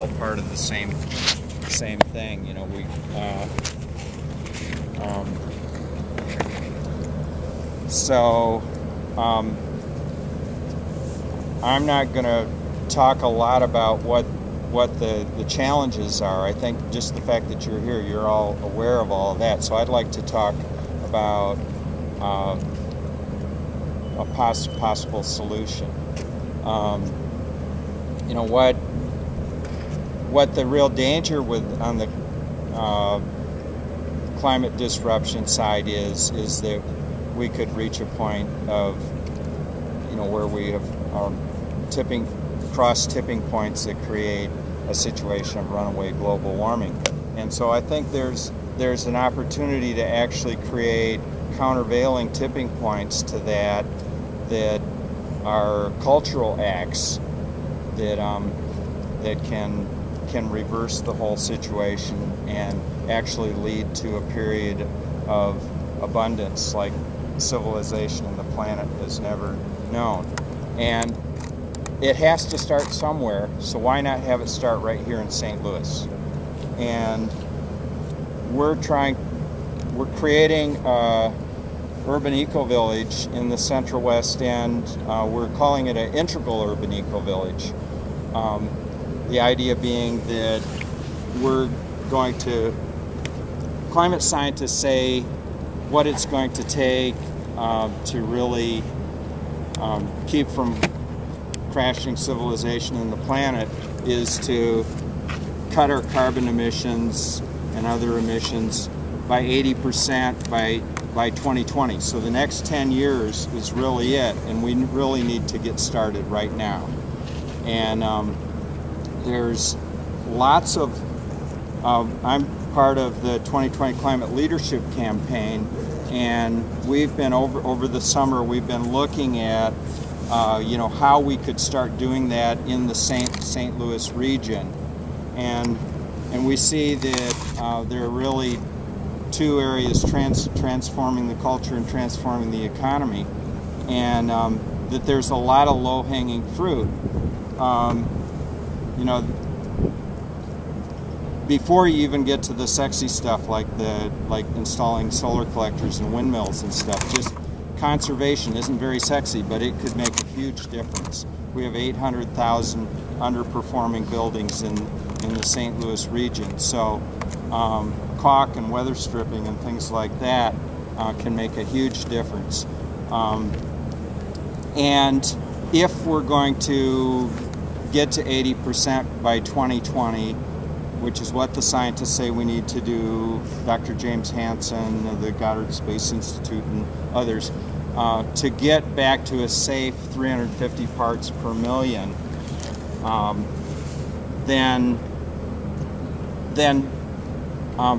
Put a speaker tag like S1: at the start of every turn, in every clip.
S1: all part of the same thing. You know, I'm not going to talk a lot about what the challenges are. I think just the fact that you're here, you're all aware of all of that. So I'd like to talk about a possible solution. You know, what the real danger on the climate disruption side is that we could reach a point of, you know, where we have cross tipping points that create a situation of runaway global warming. And so I think there's an opportunity to actually create countervailing tipping points to that are cultural acts that can reverse the whole situation and actually lead to a period of abundance like civilization and the planet has never known. And it has to start somewhere, so why not have it start right here in St. Louis? And we're creating a urban eco-village in the Central West End. We're calling it an integral urban eco-village. The idea being that we're going to, climate scientists say what it's going to take to really keep from crashing civilization and the planet is to cut our carbon emissions and other emissions by 80% by 2020. So the next 10 years is really it, and we really need to get started right now. And there's lots of, I'm part of the 2020 Climate Leadership Campaign, and we've been over the summer, we've been looking at you know, how we could start doing that in the St. Louis region. And we see that there are really two areas, transforming the culture and transforming the economy, and that there's a lot of low-hanging fruit. You know, before you even get to the sexy stuff like installing solar collectors and windmills and stuff, just conservation isn't very sexy, but it could make a huge difference. We have 800,000 underperforming buildings in the St. Louis region, so caulk and weather stripping and things like that can make a huge difference. And if we're going to get to 80% by 2020, which is what the scientists say we need to do, Dr. James Hansen of the Goddard Space Institute and others, to get back to a safe 350 parts per million, then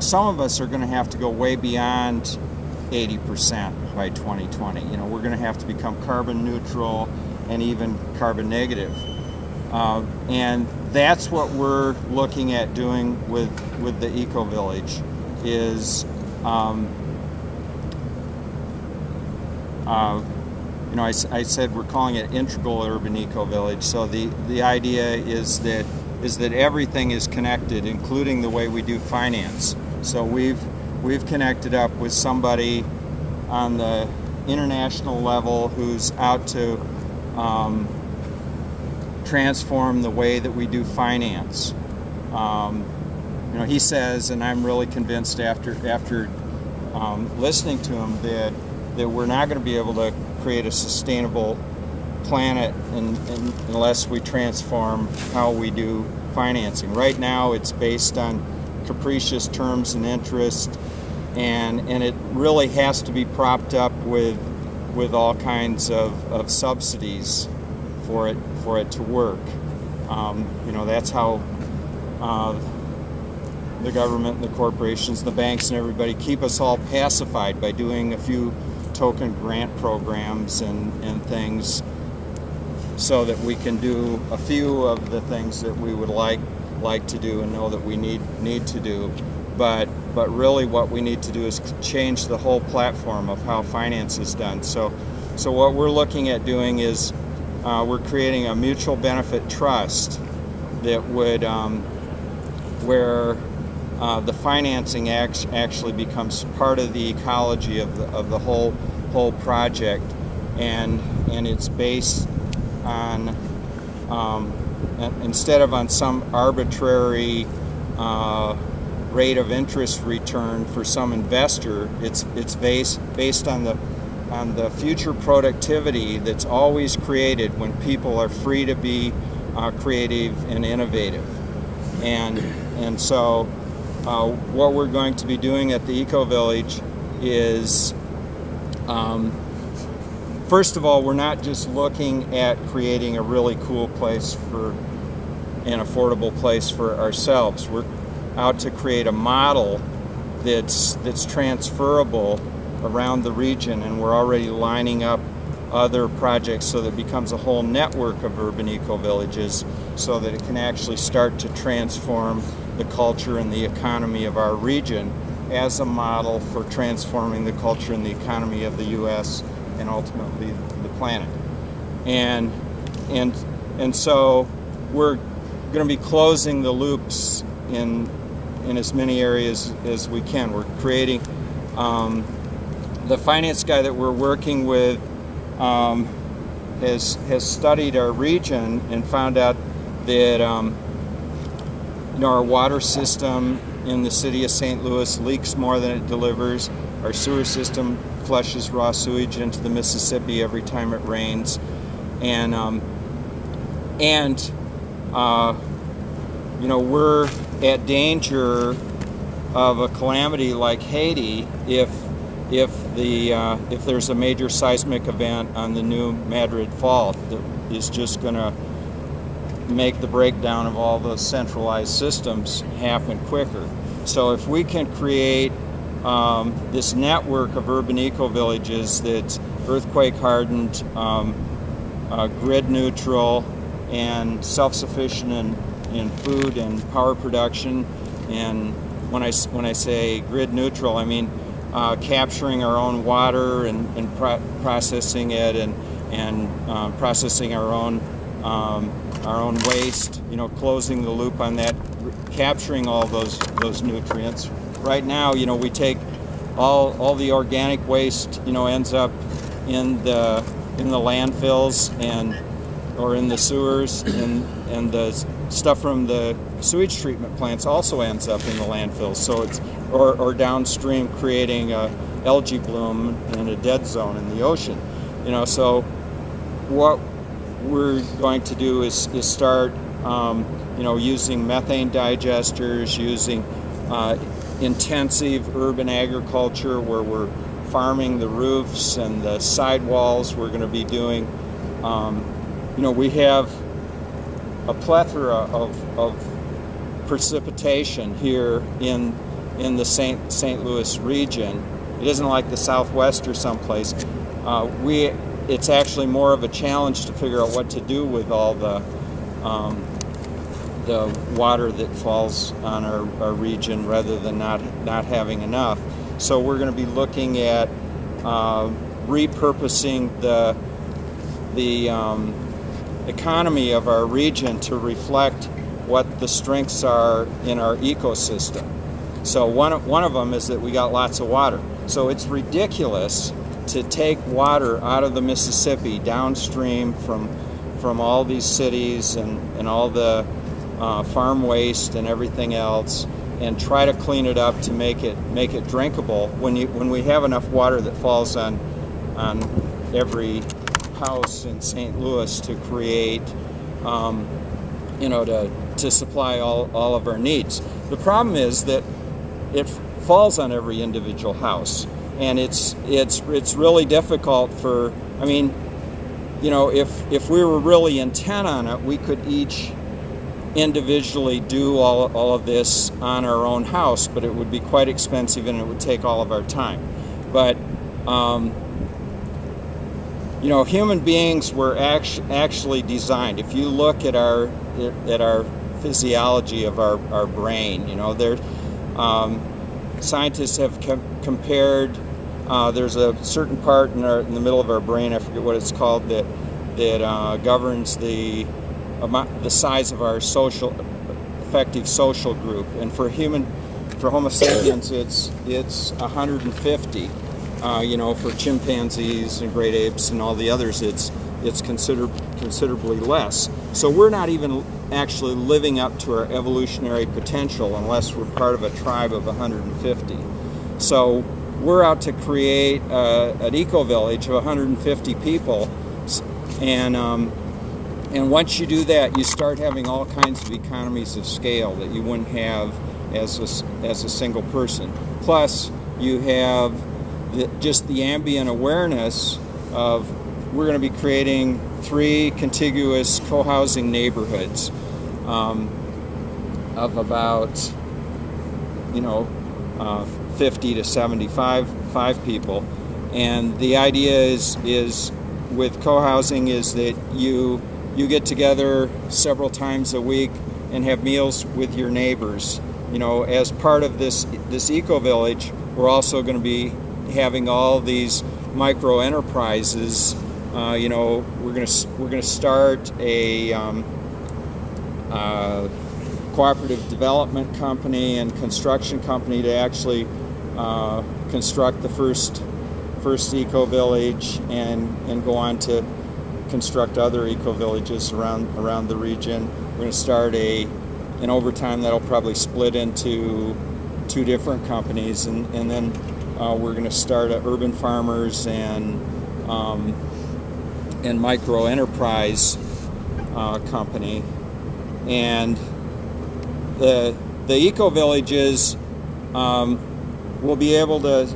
S1: some of us are going to have to go way beyond 80% by 2020. You know, we're going to have to become carbon neutral and even carbon negative. And that's what we're looking at doing with the Eco Village is, you know, I said we're calling it integral urban eco village. So the idea is that everything is connected, including the way we do finance. So we've connected up with somebody on the international level who's out to transform the way that we do finance. You know, he says, and I'm really convinced after listening to him, that we're not going to be able to create a sustainable planet unless we transform how we do financing. Right now it's based on capricious terms and interest, and it really has to be propped up with all kinds of subsidies for it to work. You know, that's how the government and the corporations, the banks and everybody keep us all pacified by doing a few token grant programs and things so that we can do a few of the things that we would like to do and know that we need to do. But really what we need to do is change the whole platform of how finance is done. So what we're looking at doing is we're creating a mutual benefit trust that would where the financing actually becomes part of the ecology of the whole project, and it's based on instead of on some arbitrary rate of interest return for some investor. It's based on the future productivity that's always created when people are free to be creative and innovative. And so what we're going to be doing at the Eco Village is, first of all, we're not just looking at creating a really cool place for an affordable place for ourselves. We're out to create a model that's transferable around the region, and we're already lining up other projects so that it becomes a whole network of urban eco-villages, so that it can actually start to transform the culture and the economy of our region as a model for transforming the culture and the economy of the U.S. and ultimately the planet. And so we're going to be closing the loops in as many areas as we can. We're creating, the finance guy that we're working with has studied our region and found out that our water system in the city of St. Louis leaks more than it delivers. Our sewer system flushes raw sewage into the Mississippi every time it rains, and we're at danger of a calamity like Haiti if there's a major seismic event on the new Madrid Fault that is just going to make the breakdown of all those centralized systems happen quicker. So if we can create this network of urban eco-villages that's earthquake hardened, grid neutral, and self-sufficient in food and power production, and when I say grid neutral, I mean capturing our own water and processing it, and processing our own waste, closing the loop on that, capturing all those nutrients. Right now, we take all the organic waste, ends up in the landfills or in the sewers, and the stuff from the sewage treatment plants also ends up in the landfills. So it's or downstream, creating a algae bloom in a dead zone in the ocean. So what we're going to do is start using methane digesters, using intensive urban agriculture where we're farming the roofs and the sidewalls. We're going to be doing, we have a plethora of precipitation here in the St. Louis region. It isn't like the Southwest or someplace. It's actually more of a challenge to figure out what to do with all the water that falls on our region, rather than not having enough. So we're going to be looking at repurposing the economy of our region to reflect what the strengths are in our ecosystem. So one of them is that we got lots of water. So it's ridiculous to take water out of the Mississippi downstream from all these cities and all the farm waste and everything else, and try to clean it up to make it drinkable when we have enough water that falls on every house in St. Louis to create to supply all of our needs. The problem is that it falls on every individual house, and it's really difficult for, if we were really intent on it, we could each individually do all of this on our own house, but it would be quite expensive and it would take all of our time. But human beings were actually designed. If you look at our physiology of our brain, scientists have compared. There's a certain part in the middle of our brain, I forget what it's called, that governs the the size of our effective social group. And for Homo sapiens, it's 150. For chimpanzees and great apes and all the others, it's considerably less. So we're not even actually living up to our evolutionary potential unless we're part of a tribe of 150. So we're out to create an eco-village of 150 people, and once you do that, you start having all kinds of economies of scale that you wouldn't have as a single person. Plus, you have just the ambient awareness of we're going to be creating 3 contiguous co-housing neighborhoods of about 50 to 75 people. And the idea is with co-housing is that you get together several times a week and have meals with your neighbors. As part of this eco-village, we're also going to be having all these micro enterprises. We're going to start a cooperative development company and construction company to actually construct the first eco-village and go on to construct other eco-villages around the region. We're going to start and over time that'll probably split into 2 different companies, and then we're going to start an urban farmers and micro enterprise company. And the eco-villages will be able to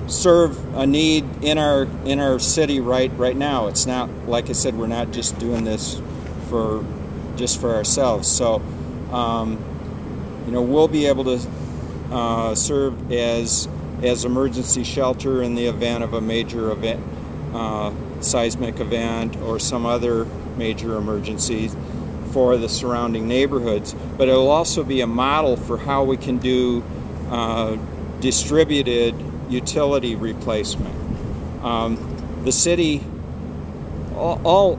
S1: serve a need in our city right now. It's not, like I said, we're not just doing this for ourselves. So we'll be able to serve as emergency shelter in the event of a major event, seismic event or some other major emergency for the surrounding neighborhoods. But it will also be a model for how we can do distributed utility replacement. The city, all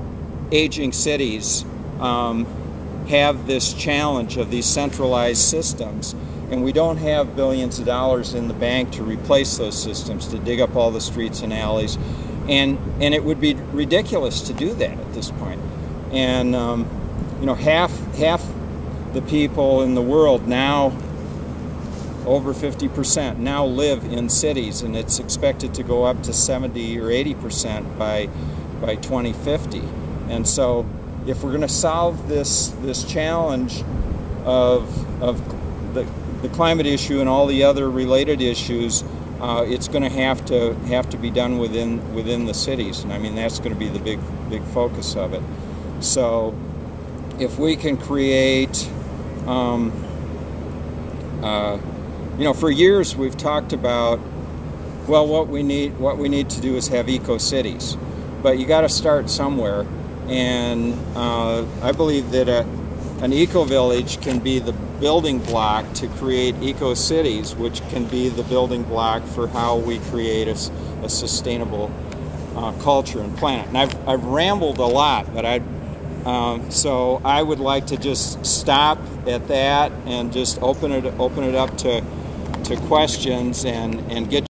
S1: aging cities have this challenge of these centralized systems, and we don't have billions of dollars in the bank to replace those systems, to dig up all the streets and alleys, and it would be ridiculous to do that at this point. And half the people in the world now, over 50%, now live in cities, and it's expected to go up to 70 or 80% by 2050. And so if we're going to solve this challenge of the climate issue and all the other related issues, it's going to have to be done within the cities, and I mean that's going to be the big focus of it. So if we can create, for years we've talked about, well, what we need to do is have eco-cities, but you got to start somewhere. And I believe that an eco-village can be the building block to create eco-cities, which can be the building block for how we create a sustainable culture and planet. And I've rambled a lot, but so I would like to just stop at that and just open it up to questions and get